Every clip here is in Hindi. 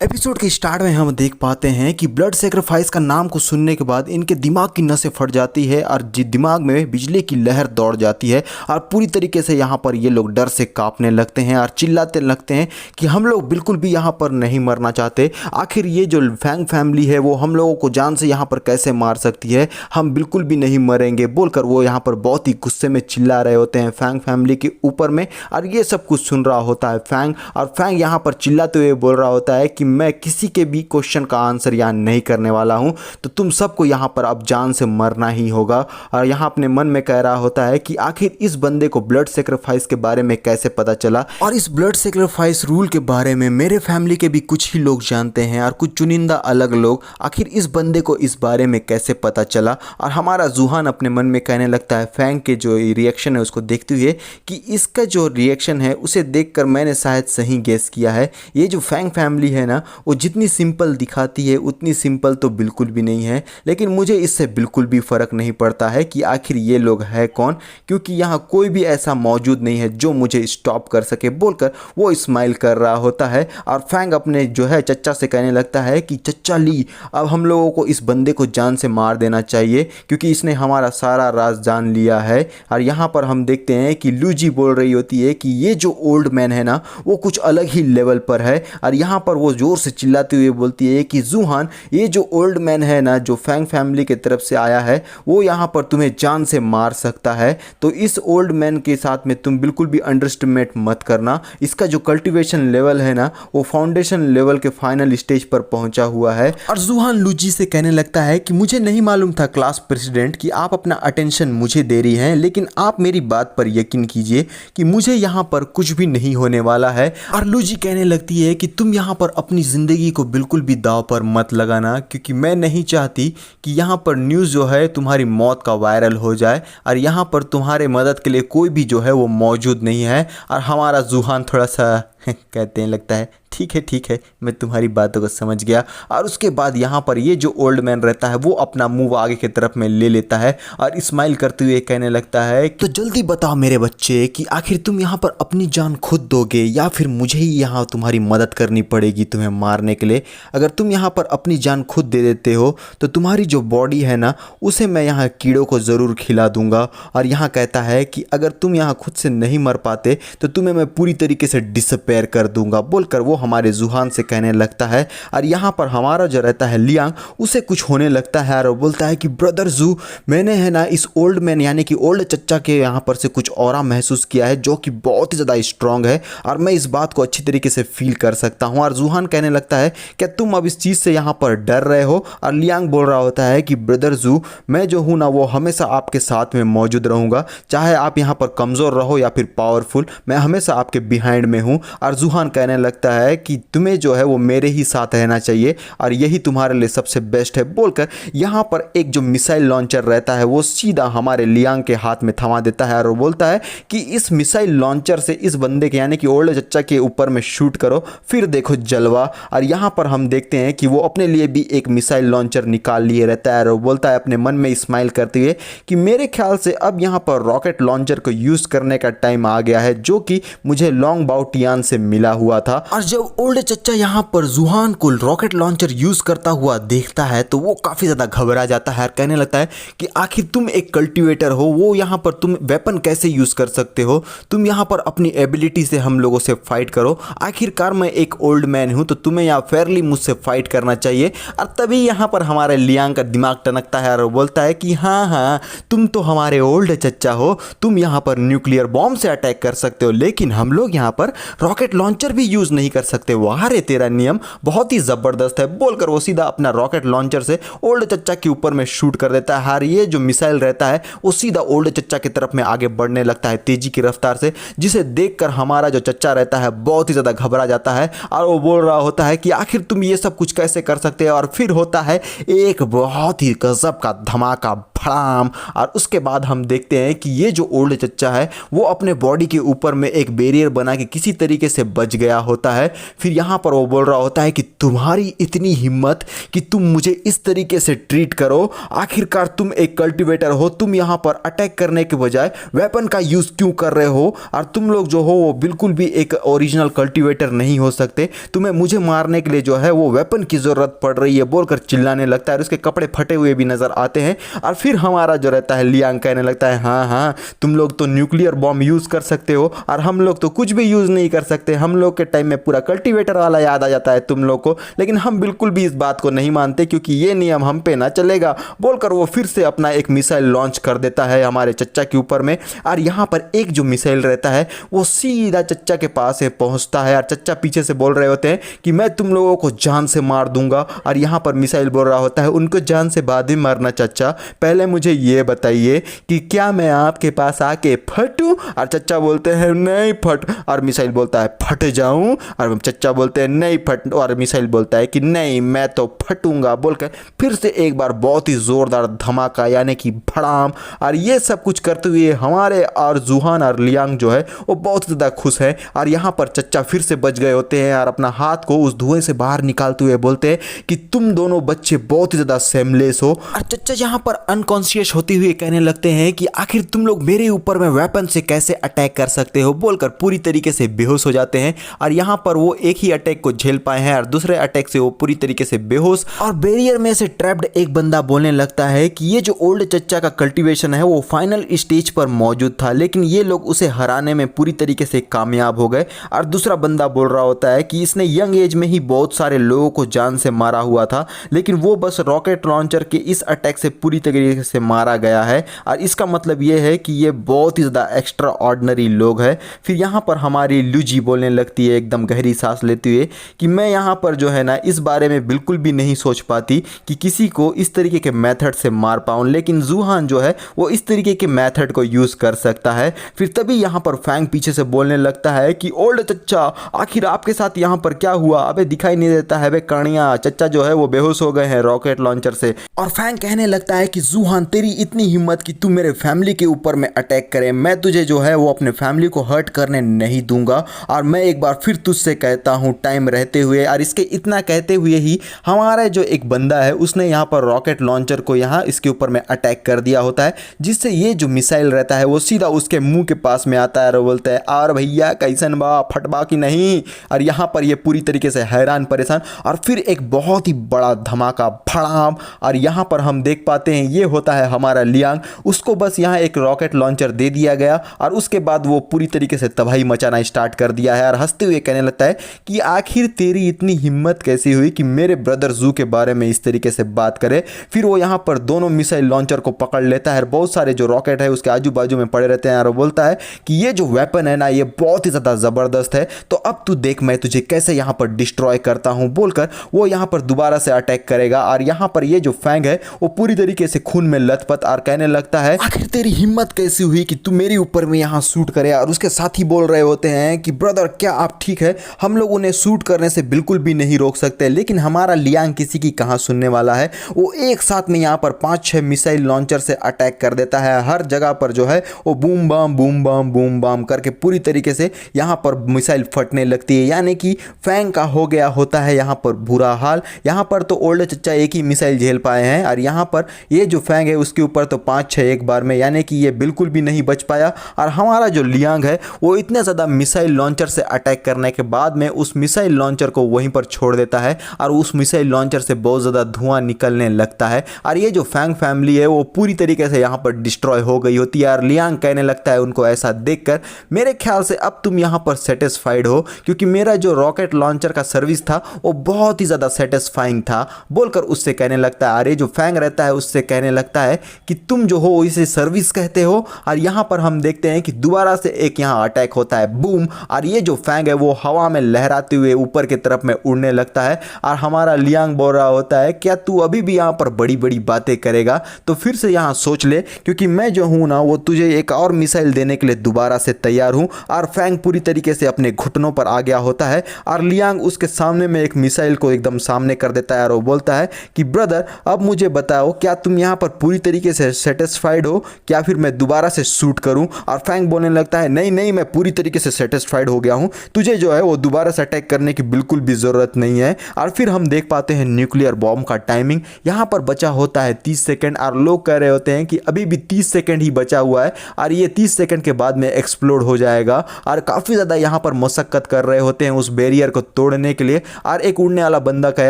एपिसोड के स्टार्ट में हम देख पाते हैं कि ब्लड सेक्रीफाइस का नाम को सुनने के बाद इनके दिमाग की नसें फट जाती है और दिमाग में बिजली की लहर दौड़ जाती है और पूरी तरीके से यहाँ पर ये लोग डर से कांपने लगते हैं और चिल्लाते लगते हैं कि हम लोग बिल्कुल भी यहाँ पर नहीं मरना चाहते। आखिर ये जो फैंग फैमिली है वो हम लोगों को जान से यहाँ पर कैसे मार सकती है, हम बिल्कुल भी नहीं मरेंगे बोलकर वो यहाँ पर बहुत ही गुस्से में चिल्ला रहे होते हैं फैंग फैमिली के ऊपर में। और ये सब कुछ सुन रहा होता है फैंग, और फैंग यहाँ पर चिल्लाते हुए बोल रहा होता है कि मैं किसी के भी क्वेश्चन का आंसर यहाँ नहीं करने वाला हूँ, तो तुम सबको यहाँ पर अब जान से मरना ही होगा। और यहाँ अपने मन में कह रहा होता है कि आखिर इस बंदे को ब्लड सेक्रीफाइस के बारे में कैसे पता चला, और इस ब्लड सेक्रीफाइस रूल के बारे में मेरे फैमिली के भी कुछ ही लोग जानते हैं और कुछ चुनिंदा अलग लोग, आखिर इस बंदे को इस बारे में कैसे पता चला। और हमारा जूहान अपने मन में कहने लगता है फैंग के जो रिएक्शन है उसको देखते हुए कि इसका जो रिएक्शन है उसे देखकर मैंने शायद सही गेस किया है। ये जो फैंग फैमिली है ना वो जितनी सिंपल दिखाती है उतनी सिंपल तो बिल्कुल भी नहीं है, लेकिन मुझे इससे बिल्कुल भी फ़र्क नहीं पड़ता है कि आखिर ये लोग है कौन, क्योंकि यहाँ कोई भी ऐसा मौजूद नहीं है जो मुझे स्टॉप कर सके बोलकर वो स्माइल कर रहा होता है। और फैंग अपने जो है चच्चा से कहने लगता है कि चच्चा ली, अब हम लोगों को इस बंदे को जान से मार देना चाहिए क्योंकि इसने हमारा सारा राज जान लिया है। और यहाँ पर हम देखते हैं कि लूजी बोल रही होती है कि ये जो ओल्ड मैन है ना वो कुछ अलग ही लेवल पर है। और यहाँ पर वो जोर से चिल्लाते हुए बोलती है कि जूहान, ये जो ओल्ड मैन है ना जो फैंग फैमिली की तरफ से आया है वो यहाँ पर तुम्हें जान से मार सकता है, तो इस ओल्ड मैन के साथ में तुम बिल्कुल भी अंडरस्टिमेट मत करना। इसका जो कल्टीवेशन लेवल है ना वो फाउंडेशन लेवल के फाइनल स्टेज पर पहुंचा हुआ है। और जूहान लूजी से कहने लगता है कि मुझे नहीं मालूम था क्लास प्रेसिडेंट कि आप अपना अटेंशन मुझे दे रही हैं, लेकिन आप मेरी बात पर यकीन कीजिए कि मुझे यहाँ पर कुछ भी नहीं होने वाला है। और लूजी कहने लगती है कि तुम यहाँ पर अपनी ज़िंदगी को बिल्कुल भी दांव पर मत लगाना, क्योंकि मैं नहीं चाहती कि यहाँ पर न्यूज़ जो है तुम्हारी मौत का वायरल हो जाए और यहाँ पर तुम्हारे मदद के लिए कोई भी जो है वो मौजूद नहीं है। और हमारा जूहान थोड़ा सा कहते हैं लगता है ठीक है मैं तुम्हारी बातों को समझ गया। और उसके बाद यहाँ पर ये जो ओल्ड मैन रहता है वो अपना मुंह आगे की तरफ में ले लेता है और स्माइल करते हुए कहने लगता है तो जल्दी बताओ मेरे बच्चे कि आखिर तुम यहाँ पर अपनी जान खुद दोगे या फिर मुझे ही यहाँ तुम्हारी मदद करनी पड़ेगी तुम्हें मारने के लिए। अगर तुम यहाँ पर अपनी जान खुद दे देते हो तो तुम्हारी जो बॉडी है ना उसे मैं यहाँ कीड़ों को ज़रूर खिला दूंगा। और यहाँ कहता है कि अगर तुम यहाँ खुद से नहीं मर पाते तो तुम्हें मैं पूरी तरीके से डिसअपेयर कर दूंगा बोलकर वो हमारे जूहान से कहने लगता है। और यहाँ पर हमारा जो रहता है लियांग उसे कुछ होने लगता है और बोलता है कि ब्रदर जू, मैंने है ना इस ओल्ड मैन यानी कि ओल्ड चच्चा के यहाँ पर से कुछ ऑरा महसूस किया है जो कि बहुत ही ज़्यादा स्ट्रांग है और मैं इस बात को अच्छी तरीके से फील कर सकता हूँ। और जूहान कहने लगता है क्या तुम अब इस चीज़ से यहाँ पर डर रहे हो। और लियांग बोल रहा होता है कि ब्रदर जू, मैं जो हूँ ना वो हमेशा आपके साथ में मौजूद रहूँगा, चाहे आप यहाँ पर कमज़ोर रहो या फिर पावरफुल, मैं हमेशा आपके बिहाइंड में हूँ। और जूहान कहने लगता है कि तुम्हें जो है वो मेरे ही साथ रहना चाहिए और यही तुम्हारे लिए सबसे बेस्ट है बोलकर यहाँ पर एक जो मिसाइल लॉन्चर रहता है वो सीधा हमारे लियांग के हाथ में थमा देता है और वो बोलता है कि इस मिसाइल लॉन्चर से इस बंदे के यानी कि ओल्ड चच्चा के ऊपर में शूट करो, फिर देखो जलवा। और यहाँ पर हम देखते हैं कि वो अपने लिए भी एक मिसाइल लॉन्चर निकाल लिए रहता है और वो बोलता है अपने मन में स्माइल करते हुए कि मेरे ख्याल से अब यहाँ पर रॉकेट लॉन्चर को यूज़ करने का टाइम आ गया है जो कि मुझे लॉन्ग बाउ टियान से मिला हुआ था। और जब ओल्ड चच्चा यहाँ पर जूहान को रॉकेट लॉन्चर यूज करता हुआ देखता है तो वो काफी ज्यादा घबरा जाता है और कहने लगता है कि आखिर तुम एक कल्टीवेटर हो, वो यहाँ पर तुम वेपन कैसे यूज कर सकते हो, तुम यहाँ पर अपनी एबिलिटी से हम लोगों से फाइट करो, आखिरकार मैं एक ओल्ड मैन हूँ तो तुम्हें यहाँ फेयरली मुझसे फाइट करना चाहिए। और तभी यहाँ पर हमारे लियांग का दिमाग टनकता है और बोलता है कि हाँ तुम तो हमारे ओल्ड चच्चा हो, तुम यहाँ पर न्यूक्लियर बॉम्ब से अटैक कर सकते हो, लेकिन हम लोग यहाँ पर रॉकेट लॉन्चर भी यूज नहीं कर सकते। वाह रे तेरा नियम बहुत ही जबरदस्त है बोलकर वो सीधा अपना रॉकेट लॉन्चर से ओल्ड चच्चा के ऊपर में शूट कर देता है। और ये जो मिसाइल रहता है वो सीधा ओल्ड चच्चा की तरफ में आगे बढ़ने लगता है तेजी की रफ्तार से, जिसे देखकर हमारा जो चच्चा रहता है बहुत ही ज्यादा घबरा जाता है और वो बोल रहा होता है कि आखिर तुम ये सब कुछ कैसे कर सकते हो। और फिर होता है एक बहुत ही गजब का धमाका फड़ाम। और उसके बाद हम देखते हैं कि ये जो ओल्ड चच्चा है वो अपने बॉडी के ऊपर में एक बैरियर बना के किसी तरीके तरीके से बच गया होता है। फिर यहाँ पर वो बोल रहा होता है कि तुम्हारी इतनी हिम्मत कि तुम मुझे इस तरीके से ट्रीट करो, आखिरकार तुम एक कल्टीवेटर हो, तुम यहाँ पर अटैक करने के बजाय वेपन का यूज़ क्यों कर रहे हो, और तुम लोग जो हो वो बिल्कुल भी एक ओरिजिनल कल्टीवेटर नहीं हो सकते, तुम्हें मुझे मारने के लिए जो है वो वेपन की ज़रूरत पड़ रही है बोलकर चिल्लाने लगता है और उसके कपड़े फटे हुए भी नज़र आते हैं। और फिर हमारा जो रहता है लियांग कहने लगता है हाँ हाँ तुम लोग तो न्यूक्लियर बॉम्ब यूज़ कर सकते हो और हम लोग तो कुछ भी यूज़ नहीं कर सकते, हम लोग के टाइम में पूरा कल्टीवेटर वाला याद आ जाता है तुम लोग को, लेकिन हम बिल्कुल भी इस बात को नहीं मानते क्योंकि ये नियम हम पे ना चलेगा बोलकर वो फिर से अपना एक मिसाइल लॉन्च कर देता है हमारे चच्चा के ऊपर में। और यहाँ पर एक जो मिसाइल रहता है वो सीधा चच्चा के पास पहुँचता है और चच्चा पीछे से बोल रहे होते हैं कि मैं तुम लोगों को जान से मार दूंगा, और यहाँ पर मिसाइल बोल रहा होता है उनको जान से बाद ही मारना चच्चा, पहले मुझे ये बताइए कि क्या मैं आपके पास आके फटूं, और चच्चा बोलते हैं नहीं फट, और मिसाइल बोलता है फट जाऊं, और चच्चा बोलते हैं नहीं फट, और मिसाइल बोलता है कि नहीं मैं तो फटूंगा बोलकर फिर से एक बार बहुत ही ज़ोरदार धमाका यानी कि भड़ाम। और ये सब कुछ करते हुए हमारे और जूहान और लियांग जो है वो बहुत ज़्यादा खुश है। और यहाँ पर चच्चा फिर से बच गए होते हैं और अपना हाथ को उस धुएं से बाहर निकालते हुए बोलते हैं कि तुम दोनों बच्चे बहुत ही ज़्यादा सेमलेस हो। और चच्चा यहाँ पर अनकॉन्शियस होते हुए कहने लगते हैं कि आखिर तुम लोग मेरे ऊपर में वेपन से कैसे अटैक कर सकते हो बोलकर पूरी तरीके से बेहोश हो जाते हैं। और यहाँ पर वो एक ही अटैक को झेल पाए हैं और दूसरे अटैक से वो पूरी तरीके से बेहोश। और बैरियर में से ट्रैप्ड एक बंदा बोलने लगता है कि ये जो ओल्ड चच्चा का कल्टीवेशन है वो फाइनल स्टेज पर मौजूद था, लेकिन ये लोग उसे हराने में पूरी तरीके से कामयाब हो गए। और दूसरा बंदा बोल रहा होता है कि इसने यंग एज में ही बहुत सारे लोगों को जान से मारा हुआ था, लेकिन वो बस रॉकेट लॉन्चर के इस अटैक से पूरी तरीके से मारा गया है, और इसका मतलब ये है कि ये बहुत ही ज़्यादा एक्स्ट्रा ऑर्डिनरी लोग हैं। फिर यहाँ पर हमारी लूजी बोलने लगती है एकदम गहरी सांस लेते हुए कि मैं यहाँ पर जो है ना इस बारे में बिल्कुल भी नहीं सोच पाती कि किसी को इस तरीके के मेथड से मार पाऊँ, लेकिन जूहान जो है वो इस तरीके के मेथड को यूज़ कर सकता है। फिर तभी यहाँ पर फैंग पीछे से बोलने लगता है कि ओल्ड चच्चा आखिर आपके साथ यहाँ पर क्या हुआ, अबे दिखाई नहीं देता है बे कणिया, चच्चा जो है वो बेहोश हो गए हैं रॉकेट लॉन्चर से। और फैंग कहने लगता है कि जूहान तेरी इतनी हिम्मत कि तू मेरे फैमिली के ऊपर में अटैक करे, मैं तुझे जो है वो अपने फैमिली को हर्ट करने नहीं दूंगा, और मैं एक बार फिर तुझसे कहता हूँ टाइम रहते हुए। और इसके इतना कहते हुए ही हमारा जो एक बंदा है उसने यहाँ पर रॉकेट लॉन्चर को यहाँ इसके ऊपर में अटैक कर दिया होता है, जिससे ये जो मिसाइल रहता है वो सीधा उसके मुंह के पास में आता है और बोलता है और भैया कैसन बा फटबा कि नहीं। और यहाँ पर ये पूरी तरीके से हैरान परेशान, और फिर एक बहुत ही बड़ा धमाका भड़ाम। और यहाँ पर हम देख पाते हैं ये होता है हमारा लियांग, उसको बस यहाँ एक रॉकेट लॉन्चर दे दिया गया और उसके बाद वो पूरी तरीके से तबाही मचाना स्टार्ट कर दिया है, और हंसते हुए कहने लगता है कि आखिर तेरी इतनी हिम्मत कैसी हुई कि मेरे ब्रदर जू के बारे में इस तरीके से बात करे। फिर वो यहाँ पर दोनों मिसाइल लॉन्चर को पकड़ लेता है, बहुत सारे जो रॉकेट है उसके आजू बाजू में पड़े रहते हैं, और वो बोलता है कि ये जो वेपन है ना ये बहुत ही ज़्यादा ज़बरदस्त है, तो अब तू देख मैं तुझे कैसे यहाँ पर डिस्ट्रॉय करता हूँ बोलकर वो यहाँ पर दोबारा से अटैक करेगा। और यहाँ पर ये जो फैंग है वो पूरी तरीके से खून में लथपथ और कहने लगता है आखिर तेरी हिम्मत कैसी हुई कि तू मेरे ऊपर में यहाँ शूट करे। और उसके साथ ही बोल रहे होते हैं कि ब्रदर क्या आप ठीक है, हम लोग उन्हें शूट करने से बिल्कुल भी नहीं रोक सकते, लेकिन हमारा लियांग किसी की कहाँ सुनने वाला है, वो एक साथ में यहाँ पर 5-6 मिसाइल लॉन्चर से अटैक कर देता है, हर जगह पर जो है वो बूम बाम करके पूरी तरीके से यहाँ पर मिसाइल फटने लगती है, यानी कि फैंग का हो गया होता है यहाँ पर बुरा हाल। यहाँ पर तो ओल्ड चच्चा एक ही मिसाइल झेल पाए हैं, और यहाँ पर ये जो फैंग है उसके ऊपर तो 5-6 एक बार में, यानी कि ये बिल्कुल भी नहीं बच पाया। और हमारा जो लियांग है वो इतने ज़्यादा मिसाइल लॉन्चर से अटैक करने के बाद में उस मिसाइल लॉन्चर को वहीं पर छोड़ देता है, और उस मिसाइल लॉन्चर से बहुत ज़्यादा धुआं निकलने लगता है, और ये जो फैंग फैमिली है वो पूरी तरीके से यहाँ पर डिस्ट्रॉय हो गई होती है। और लियांग कहने लगता है उनको ऐसा देखकर मेरे ख्याल से अब तुम यहाँ पर सेटिस्फाइड हो, क्योंकि मेरा जो रॉकेट लॉन्चर का सर्विस था वो बहुत ही ज़्यादा सेटिस्फाइंग था बोलकर उससे कहने लगता है। अरे जो फैंग रहता है उससे कहने लगता है कि तुम जो हो इसे सर्विस कहते हो। और यहाँ पर हम देखते हैं कि दोबारा से एक यहाँ अटैक होता है बूम, और ये जो फैंग है वो हवा में लहराते हुए ऊपर की तरफ में उड़ने लगता है। और हमारा लियांग बोल रहा होता है क्या तू अभी भी यहाँ पर बड़ी बड़ी बातें करेगा, तो फिर से यहाँ सोच ले, क्योंकि मैं जो हूँ ना वो तुझे एक और मिसाइल देने के लिए दोबारा से तैयार हूँ। और फैंग पूरी तरीके से अपने घुटनों पर आ गया होता है, और लियांग उसके सामने में एक मिसाइल को एकदम सामने कर देता है, और वो बोलता है कि ब्रदर अब मुझे बताओ क्या तुम यहाँ पर पूरी तरीके से सेटिस्फाइड हो, क्या फिर मैं दोबारा से शूट करूँ। और फैंग बोलने लगता है नहीं नहीं मैं पूरी तरीके से सेटिस्फाइड हो हो गया हूँ, तुझे जो है वो दोबारा से अटैक करने की बिल्कुल भी ज़रूरत नहीं है। और फिर हम देख पाते हैं न्यूक्लियर बॉम्ब का टाइमिंग यहाँ पर बचा होता है 30 सेकंड, और लोग कह रहे होते हैं कि अभी भी 30 सेकंड ही बचा हुआ है और ये 30 सेकंड के बाद में एक्सप्लोड हो जाएगा। और काफ़ी ज़्यादा यहाँ पर मशक्क़त कर रहे होते हैं उस बैरियर को तोड़ने के लिए। और एक उड़ने वाला बंदा कह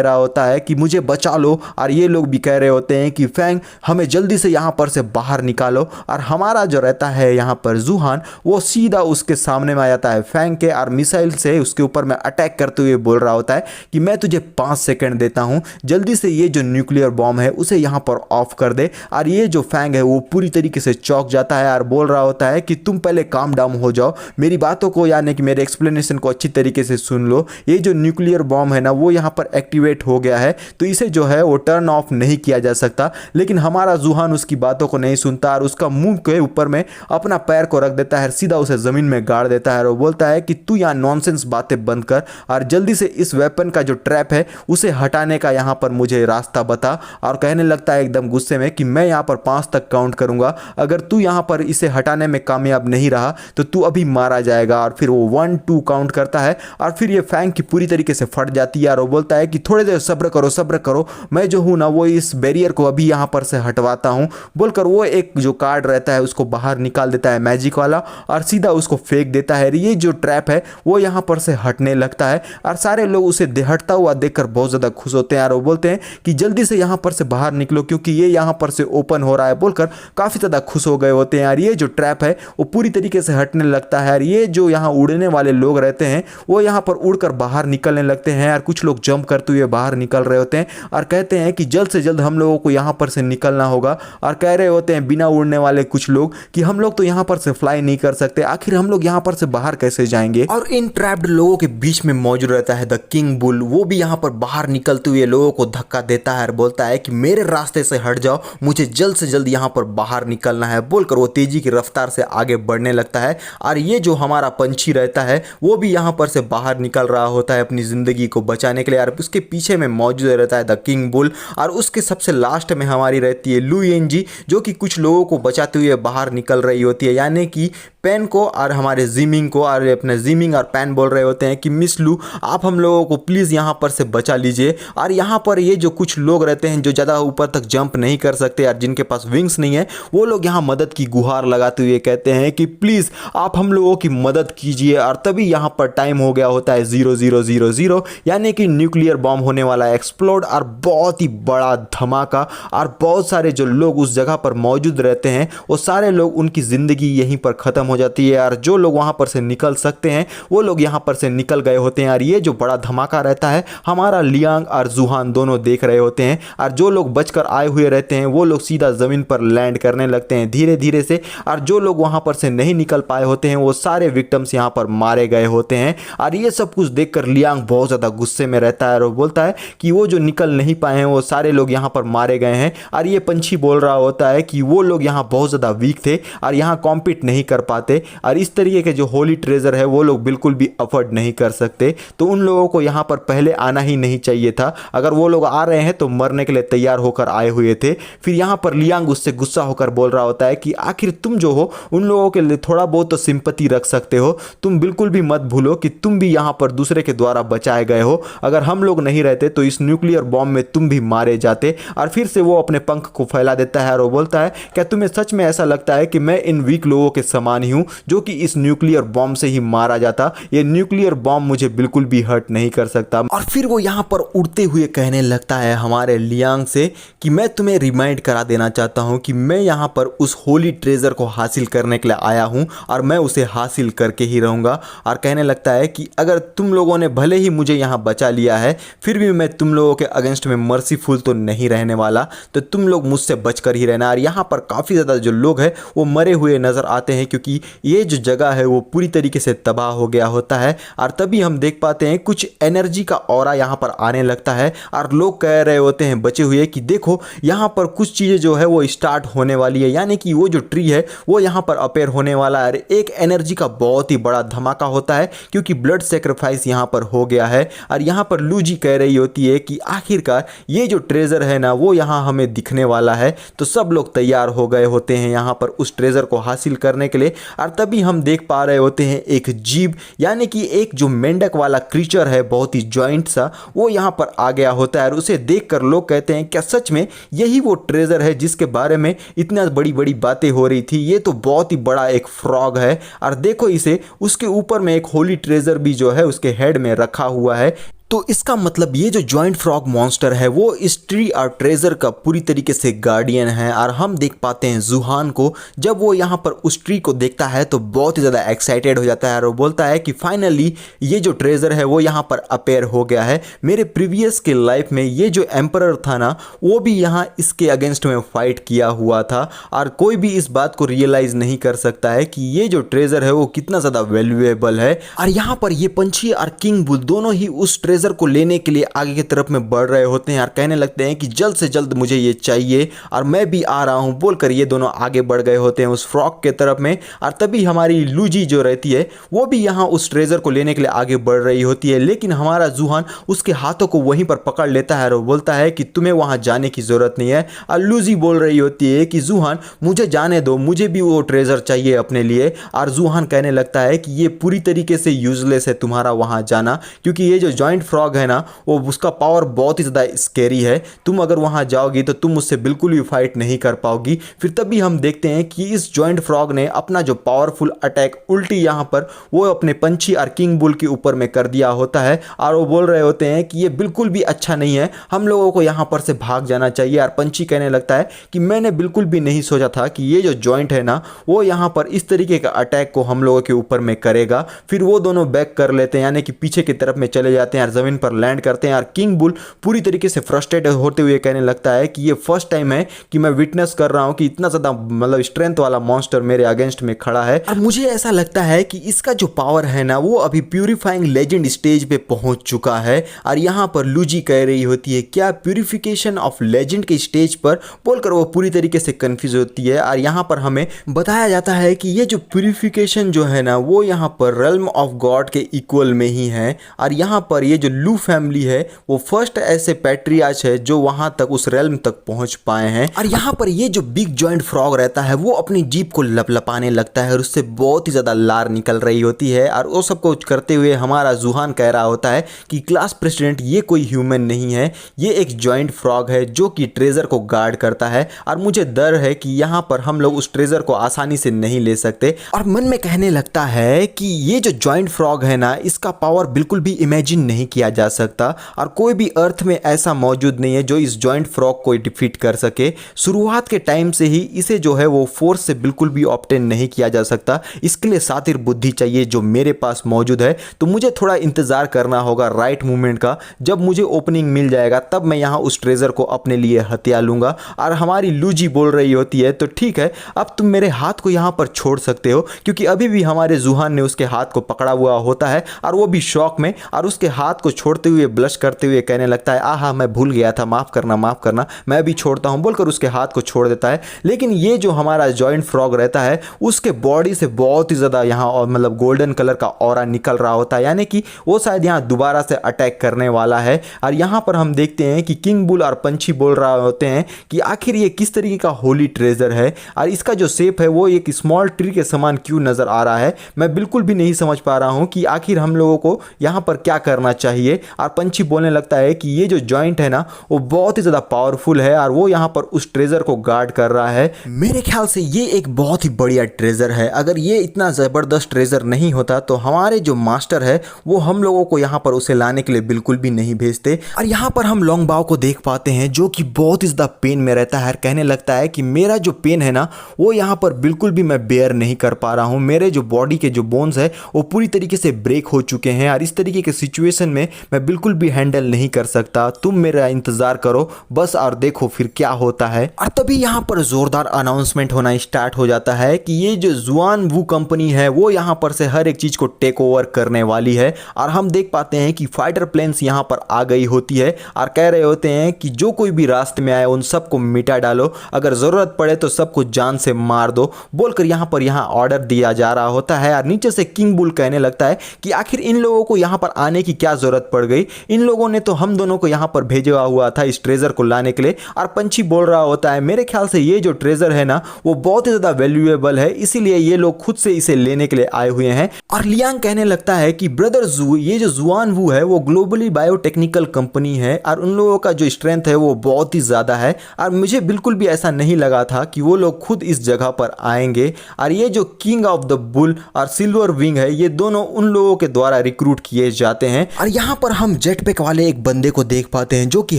रहा होता है कि मुझे बचा लो, और ये लोग भी कह रहे होते हैं कि फैंग हमें जल्दी से यहाँ पर से बाहर निकालो। और हमारा जो रहता है यहाँ पर जूहान, वो सीधा उसके सामने में आ जाता है फैंग के, और मिसाइल से उसके ऊपर में अटैक करते हुए बोल रहा होता है कि मैं तुझे 5 सेकंड देता हूँ, जल्दी से ये जो न्यूक्लियर बॉम्ब है उसे यहाँ पर ऑफ कर दे। और ये जो फैंग है वो पूरी तरीके से चौंक जाता है और बोल रहा होता है कि तुम पहले काम डाउन हो जाओ, मेरी बातों को यानी कि मेरे एक्सप्लेनेशन को अच्छी तरीके से सुन लो। ये जो न्यूक्लियर बॉम्ब है ना वो यहाँ पर एक्टिवेट हो गया है, तो इसे जो है वो टर्न ऑफ नहीं किया जा सकता। लेकिन हमारा जूहान उसकी बातों को नहीं सुनता और उसका मुंह के ऊपर में अपना पैर को रख देता है, सीधा उसे ज़मीन में गाड़ देता है और वो बोलता है कि तू यहाँ नॉनसेंस बातें बंद कर और जल्दी से इस वेपन का जो ट्रैप है उसे हटाने का यहाँ पर मुझे रास्ता बता। और कहने लगता है एकदम गुस्से में कि मैं यहाँ पर 5 तक काउंट करूँगा, अगर तू यहाँ पर इसे हटाने में कामयाब नहीं रहा तो तू अभी मारा जाएगा। और फिर वो 1 2 काउंट करता है और फिर ये फैंग की पूरी तरीके से फट जाती है और वो बोलता है कि थोड़ी देर सब्र करो, मैं जो हूँ ना वो इस बैरियर को अभी यहाँ पर से हटवाता हूँ, बोलकर वो एक जो कार्ड रहता है उसको बाहर निकाल देता है मैजिक वाला और सीधा उसको फेंक देता है। ये जो ट्रैप है वो यहाँ पर से हटने लगता है और सारे लोग उसे हटता हुआ देखकर बहुत ज़्यादा खुश होते हैं और वो बोलते हैं कि जल्दी से यहाँ पर से बाहर निकलो क्योंकि ये यहाँ पर से ओपन हो रहा है, बोलकर काफ़ी ज़्यादा खुश हो गए होते हैं। और ये जो ट्रैप है वो पूरी तरीके से हटने लगता है और ये जो यहाँ उड़ने वाले लोग रहते हैं वो यहाँ पर उड़कर बाहर निकलने लगते हैं और कुछ लोग जंप करते हुए बाहर निकल रहे होते हैं और कहते हैं कि जल्द से जल्द हम लोगों को यहाँ पर से निकलना होगा। और कह रहे होते हैं बिना उड़ने वाले कुछ लोग कि हम लोग तो यहाँ पर से फ्लाई नहीं कर सकते, आखिर हम लोग यहाँ पर से बाहर कैसे जाएंगे। और इन ट्रैप्ड लोगों के बीच में मौजूद रहता है द किंग बुल, वो भी यहाँ पर बाहर निकलते हुए लोगों को धक्का देता है और बोलता है कि मेरे रास्ते से हट जाओ, मुझे जल्द से जल्द यहाँ पर बाहर निकलना है, बोलकर वो तेजी की रफ्तार से आगे बढ़ने लगता है। और ये जो हमारा पंछी रहता है वो भी यहाँ पर से बाहर निकल रहा होता है अपनी ज़िंदगी को बचाने के लिए और उसके पीछे में मौजूद रहता है द किंग बुल। और उसके सबसे लास्ट में हमारी रहती है लू येंजी, जो कि कुछ लोगों को बचाते हुए बाहर निकल रही होती है, यानी कि पेन को और हमारे जिमिंग को, और अपने जिमिंग और पेन बोल रहे होते हैं कि मिस लू आप हम लोगों को प्लीज़ यहाँ पर से बचा लीजिए। और यहाँ पर ये जो कुछ लोग रहते हैं जो ज़्यादा ऊपर तक जंप नहीं कर सकते और जिनके पास विंग्स नहीं है, वो लोग यहाँ मदद की गुहार लगाते हुए कहते हैं कि प्लीज़ आप हम लोगों की मदद कीजिए। और तभी यहाँ पर टाइम हो गया होता है 0000, यानी कि न्यूक्लियर बॉम्ब होने वाला है एक्सप्लोड और बहुत ही बड़ा धमाका। और बहुत सारे जो लोग उस जगह पर मौजूद रहते हैं वो सारे लोग, उनकी ज़िंदगी यहीं पर ख़त्म हो जाती है। और जो लोग वहाँ पर से निकल सकते हैं वो लोग यहाँ पर से निकल गए होते हैं। और ये जो बड़ा धमाका रहता है हमारा लियांग और जूहान दोनों देख रहे होते हैं। और जो लोग बचकर आए हुए रहते हैं वो लोग सीधा ज़मीन पर लैंड करने लगते हैं धीरे धीरे से। और जो लोग वहाँ पर से नहीं निकल पाए होते हैं वो सारे विक्टिम्स यहाँ पर मारे गए होते हैं। और ये सब कुछ देखकर लियांग बहुत ज़्यादा गुस्से में रहता है और वो बोलता है कि वो जो निकल नहीं पाए हैं वो सारे लोग यहाँ पर मारे गए हैं। और ये पंछी बोल रहा होता है कि वो लोग यहाँ बहुत ज़्यादा वीक थे और यहाँ कॉम्पीट नहीं कर पाते और इस तरीके के जो होली ट्रेजर है वो लोग बिल्कुल भी अफोर्ड नहीं कर सकते, तो उन लोगों को यहाँ पर पहले आना ही नहीं चाहिए था। अगर वो लोग आ रहे हैं तो मरने के लिए तैयार होकर आए हुए थे। फिर यहाँ पर लियांग उससे गुस्सा होकर बोल रहा होता है कि आखिर तुम जो हो उन लोगों के लिए थोड़ा बहुत तो सिंपैथी रख सकते हो, तुम बिल्कुल भी मत भूलो कि तुम भी यहाँ पर दूसरे के द्वारा बचाए गए हो, अगर हम लोग नहीं रहते तो इस न्यूक्लियर बॉम्ब में तुम भी मारे जाते। और फिर से वो अपने पंख को फैला देता है और वो बोलता है क्या तुम्हें सच में ऐसा लगता है कि मैं इन वीक लोगों के समान ही हूँ जो कि इस न्यूक्लियर बॉम्ब से ही मारा जाता, ये न्यूक्लियर बॉम्ब मुझे बिल्कुल भी हर्ट नहीं कर सकता। और फिर वो यहाँ पर उड़ते हुए कहने लगता है हमारे लियांग से कि मैं तुम्हें रिमाइंड करा देना चाहता हूँ कि मैं यहाँ पर उस होली ट्रेजर को हासिल करने के लिए आया हूँ और मैं उसे हासिल करके ही रहूँगा। और कहने लगता है कि अगर तुम लोगों ने भले ही मुझे यहाँ बचा लिया है फिर भी मैं तुम लोगों के अगेंस्ट में मर्सीफुल तो नहीं रहने वाला, तो तुम लोग मुझसे बचकर ही रहना। और यहाँ पर काफ़ी ज़्यादा जो लोग हैं वो मरे हुए नज़र आते हैं क्योंकि ये जो जगह है वो पूरी तरीके से तबाह हो गया होता है। और तभी हम देख पाते हैं कुछ एनर्जी का ऑरा यहाँ पर आने लगता है और लोग कह रहे होते हैं बचे हुए कि देखो यहाँ पर कुछ चीज़ें जो है वो स्टार्ट होने वाली है, यानी कि वो जो ट्री है वो यहाँ पर अपेयर होने वाला है। एक एनर्जी का बहुत ही बड़ा धमाका होता है क्योंकि ब्लड सेक्रीफाइस यहाँ पर हो गया है। और यहाँ पर लू जी कह रही होती है कि आखिरकार ये जो ट्रेजर है ना वो यहाँ हमें दिखने वाला है, तो सब लोग तैयार हो गए होते हैं यहाँ पर उस ट्रेजर को हासिल करने के लिए। और तभी हम देख पा रहे होते हैं एक जीभ यानी कि एक जो मेंढक वाला क्रीचर है बहुत ही जॉइंट सा, वो यहाँ पर आ गया होता है और उसे देखकर लोग कहते हैं क्या सच में यही वो ट्रेजर है जिसके बारे में इतना बड़ी बड़ी बातें हो रही थी। ये तो बहुत ही बड़ा एक फ्रॉग है और देखो इसे, उसके ऊपर में एक होली ट्रेजर भी जो है उसके हेड में रखा हुआ है। तो इसका मतलब ये जो जॉइंट फ्रॉग मॉन्स्टर है वो इस ट्री और ट्रेजर का पूरी तरीके से गार्डियन है। और हम देख पाते हैं जूहान को, जब वो यहाँ पर उस ट्री को देखता है तो बहुत ही ज़्यादा एक्साइटेड हो जाता है और वो बोलता है कि फाइनली ये जो ट्रेजर है वो यहाँ पर अपेयर हो गया है। मेरे प्रीवियस के लाइफ में ये जो एम्परर था ना वो भी यहाँ इसके अगेंस्ट में फाइट किया हुआ था और कोई भी इस बात को रियलाइज़ नहीं कर सकता है कि ये जो ट्रेजर है वो कितना ज़्यादा वैल्यूएबल है। और यहाँ पर ये पंछी और किंग बुल दोनों ही उस ट्रेजर को लेने के लिए आगे की तरफ में बढ़ रहे होते हैं और कहने लगते हैं कि जल्द से जल्द मुझे ये चाहिए और मैं भी आ रहा हूं बोलकर ये दोनों आगे बढ़ गए होते हैं उस फ्रॉग के तरफ में। और तभी हमारी लूजी जो रहती है वो भी यहां उस ट्रेजर को लेने के लिए आगे बढ़ रही होती है, लेकिन हमारा जूहान उसके हाथों को वहीं पर पकड़ लेता है और बोलता है कि तुम्हें वहां जाने की जरूरत नहीं है। और लूजी बोल रही होती है कि जूहान मुझे जाने दो, मुझे भी वो ट्रेजर चाहिए अपने लिए। और जूहान कहने लगता है कि ये पूरी तरीके से यूजलेस है तुम्हारा वहां जाना, क्योंकि ये जो जॉइंट फ्रॉग है ना वो उसका पावर बहुत ही ज़्यादा स्केरी है, तुम अगर वहां जाओगी तो तुम उससे बिल्कुल भी फाइट नहीं कर पाओगी। फिर तभी हम देखते हैं कि इस जॉइंट फ्रॉग ने अपना जो पावरफुल अटैक उल्टी यहां पर वो अपने पंछी और किंग बुल के ऊपर में कर दिया होता है और वो बोल रहे होते हैं कि ये बिल्कुल भी अच्छा नहीं है, हम लोगों को यहां पर से भाग जाना चाहिए। और पंछी कहने लगता है कि मैंने बिल्कुल भी नहीं सोचा था कि ये जो जॉइंट है ना वो यहां पर इस तरीके का अटैक को हम लोगों के ऊपर में करेगा। फिर वो दोनों बैक कर लेते हैं यानी कि पीछे की तरफ में चले जाते हैं और जमीन पर लैंड करते हैं। और किंग बुल पूरी तरीके से फ्रस्ट्रेटेड होते हुए कहने लगता है कि ये फर्स्ट टाइम है कि मैं विटनेस कर रहा हूं कि इतना ज्यादा मतलब स्ट्रेंथ वाला मॉन्स्टर मेरे अगेंस्ट में खड़ा है। और मुझे ऐसा लगता है कि इसका जो पावर है ना वो अभी प्यूरिफाइंग लेजेंड स्टेज पे पहुंच चुका है। और यहां पर लूजी कह रही होती है क्या प्यूरिफिकेशन ऑफ लेजेंड के स्टेज पर, बोलकर वो पूरी तरीके से कंफ्यूज होती है। और यहां पर हमें बताया जाता है कि ये जो प्यूरिफिकेशन जो है ना वो यहां पर रेल्म ऑफ गॉड के इक्वल में ही है। और यहां पर ये जो लू फैमिली है वो फर्स्ट ऐसे पैट्रियार्च है जो वहां तक उस रेल्म तक पहुंच पाए हैं। और यहां पर ये जो बिग जॉइंट फ्रॉग रहता है वो अपनी जीभ को लपलपाने लगता है और उससे बहुत ही ज्यादा लार निकल रही होती है। और वो सब कुछ करते हुए हमारा जूहान कह रहा होता है कि क्लास प्रेसिडेंट ये कोई ह्यूमन नहीं है, ये एक जॉइंट फ्रॉग है जो कि ट्रेजर को गार्ड करता है और मुझे डर है कि यहाँ पर हम लोग उस ट्रेजर को आसानी से नहीं ले सकते। और मन में कहने लगता है कि ये जो जॉइंट फ्रॉग है ना इसका पावर बिल्कुल भी इमेजिन नहीं किया जा सकता और कोई भी अर्थ में ऐसा मौजूद नहीं है जो इस जॉइंट फ्रॉग को डिफीट कर सके। शुरुआत के टाइम से ही इसे जो है वो फोर्स से बिल्कुल भी ऑब्टेन नहीं किया जा सकता, इसके लिए सातिर बुद्धि चाहिए जो मेरे पास मौजूद है। तो मुझे थोड़ा इंतजार करना होगा राइट मूवमेंट का, जब मुझे ओपनिंग मिल जाएगा तब मैं यहाँ उस ट्रेजर को अपने लिए हथिया लूंगा। और हमारी लूजी बोल रही होती है तो ठीक है अब तुम मेरे हाथ को यहाँ पर छोड़ सकते हो, क्योंकि अभी भी हमारे जूहान ने उसके हाथ को पकड़ा हुआ होता है और वो भी शौक में, और उसके हाथ को छोड़ते हुए ब्लश करते हुए कहने लगता है आहा मैं भूल गया था, माफ करना मैं भी छोड़ता हूं, बोलकर उसके हाथ को छोड़ देता है। लेकिन ये जो हमारा जॉइंट फ्रॉग रहता है उसके बॉडी से बहुत ही ज्यादा यहाँ और मतलब गोल्डन कलर का ऑरा निकल रहा होता है, यानी कि वो शायद यहाँ दोबारा से अटैक करने वाला है। और यहाँ पर हम देखते हैं कि किंग बुल और पंछी बोल रहा होते हैं कि आखिर ये किस तरीके का होली ट्रेजर है और इसका जो शेप है वो एक स्मॉल ट्री के समान क्यों नजर आ रहा है। मैं बिल्कुल भी नहीं समझ पा रहा हूं कि आखिर हम लोगों को यहाँ पर क्या करना चाहिए। और पंछी बोलने लगता है कि ये जो जॉइंट है ना वो बहुत ही ज्यादा पावरफुल है और वो यहाँ पर उस ट्रेजर को गार्ड कर रहा है। मेरे ख्याल से ये एक बहुत ही बढ़िया ट्रेजर है, अगर ये इतना जबरदस्त ट्रेजर नहीं होता तो हमारे जो मास्टर है वो हम लोगों को यहाँ पर उसे लाने के लिए बिल्कुल भी नहीं भेजते। और यहाँ पर हम लॉन्ग बाव को देख पाते हैं जो कि बहुत ही ज्यादा पेन में रहता है, कहने लगता है कि मेरा जो पेन है ना वो यहाँ पर बिल्कुल भी मैं बेयर नहीं कर पा रहा हूँ, मेरे जो बॉडी के जो बोन्स है वो पूरी तरीके से ब्रेक हो चुके हैं और इस तरीके के सिचुएशन में मैं बिल्कुल भी हैंडल नहीं कर सकता, तुम मेरा इंतजार करो बस और देखो फिर क्या होता है। और तभी यहाँ पर जोरदार अनाउंसमेंट होना स्टार्ट हो जाता है कि ये जो जुआन वू कंपनी है वो यहाँ पर से हर एक चीज को टेक ओवर करने वाली है। और हम देख पाते हैं कि फाइटर प्लेन्स यहाँ पर आ गई होती है और कह रहे होते हैं कि जो कोई भी रास्ते में आए उन सबको मिटा डालो, अगर जरूरत पड़े तो सबको जान से मार दो, बोलकर यहाँ ऑर्डर दिया जा रहा होता है। और नीचे से किंग बुल कहने लगता है कि आखिर इन लोगों को यहाँ पर आने की क्या जरूरत पड़ गई? इन लोगों ने तो हम दोनों को यहाँ पर भेजा हुआ था इस ट्रेजर को लाने के लिए। और पंछी बोल रहा होता है मेरे ख्याल से ये जो ट्रेजर है ना वो बहुत ही ज्यादा वैल्यूएबल है, इसीलिए ये लोग खुद से इसे लेने के लिए आए हुए हैं। और लियांग कहने लगता है कि ब्रदर जू, ये जो जुआनवू है वो ग्लोबली बायोटेक्निकल कंपनी है और उन लोगों का जो स्ट्रेंथ है वो बहुत ही ज्यादा है, और मुझे बिल्कुल भी ऐसा नहीं लगा था कि वो लोग खुद इस जगह पर आएंगे। और ये जो किंग ऑफ द बुल और सिल्वर विंग है ये दोनों उन लोगों के द्वारा रिक्रूट किए जाते हैं। और यहाँ पर हम जेट पैक वाले एक बंदे को देख पाते हैं जो कि